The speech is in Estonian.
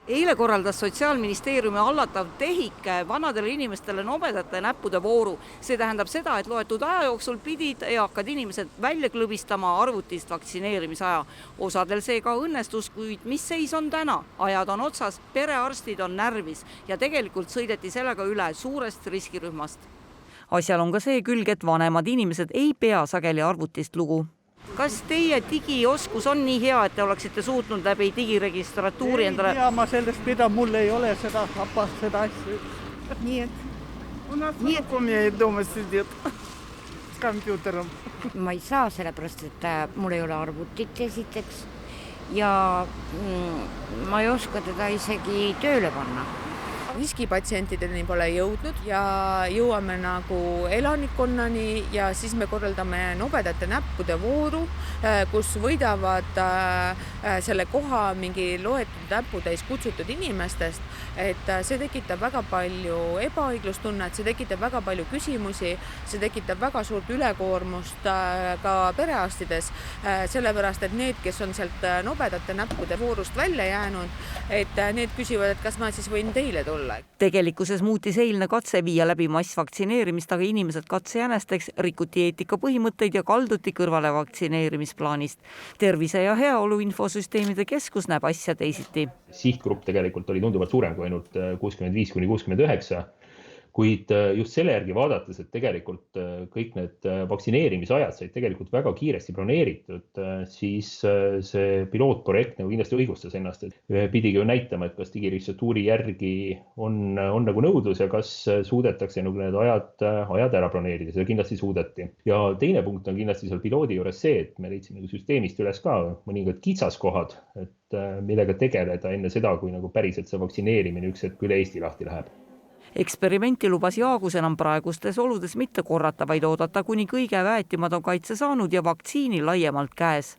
Eile korraldas Sotsiaalministeeriumi hallatav TEHIK vanadele inimestele nobedate näppude vooru. See tähendab seda, et loetud aja jooksul pidid eakad inimesed välja klõbistama arvutist vaktsineerimisaja. Osadel see ka õnnestus, kuid mis seis on täna? Ajad on otsas, perearstid on närvis ja tegelikult sõideti sellega üle suurest riskirühmast. Asjal on ka see külg, et vanemad inimesed ei pea sageli arvutist lugu. Kas teie digioskus on nii hea, et te oleksite suutnud läbi digiregistratuuri endale? Ja ma sellest pidan, mul ei ole seda asja. Нет. У нас у меня дома сидит с компьютером. Ma ei saa sellepärast, et mul ei ole arvutit esiteks ja ma ei oska teda isegi tööle panna. Riskipatsientideni pole jõudnud ja jõuame nagu elanikkonnani ja siis me korraldame nobedate näppude vooru, kus võidavad selle koha mingi loetud näputäis kutsutud inimestest, et see tekitab väga palju ebaõiglustunnet, see tekitab väga palju küsimusi, see tekitab väga suurt ülekoormust ka perearstides, sellepärast, et need, kes on sealt nobedate näppude voorust välja jäänud, et need küsivad, et kas ma siis võin teile tulla. Tegelikkuses muutis eilne katse viia läbi massvaktsineerimist, aga inimesed katsejänesteks rikuti eetika põhimõtteid ja kalduti kõrvale vaktsineerimisplaanist. Tervise- ja heaolu infosüsteemide keskus näeb asja teisiti. Sihtgrupp tegelikult oli tunduvalt suurem kui ainult 65–69, kuid just selle järgi vaadates, et tegelikult kõik need vaktsineerimisajad said tegelikult väga kiiresti broneeritud, siis see pilootprojekt nagu kindlasti õigustas ennast, et pidigi ju näitama, et kas digiregistratuuri järgi on nagu nõudlus ja kas suudetakse nagu need ajad ära broneerida, seda kindlasti suudeti. Ja teine punkt on kindlasti seal piloodi juures see, et me leidsime nagu süsteemist üles ka mõningad kitsaskohad, et millega tegeleda enne seda, kui nagu päriselt see vaktsineerimine üks hetk üle Eesti lahti läheb. Eksperimenti lubas Jaagus enam praegustes oludes mitte korrata, vaid oodata, kuni kõige väetimad on kaitse saanud ja vaktsiini laiemalt käes.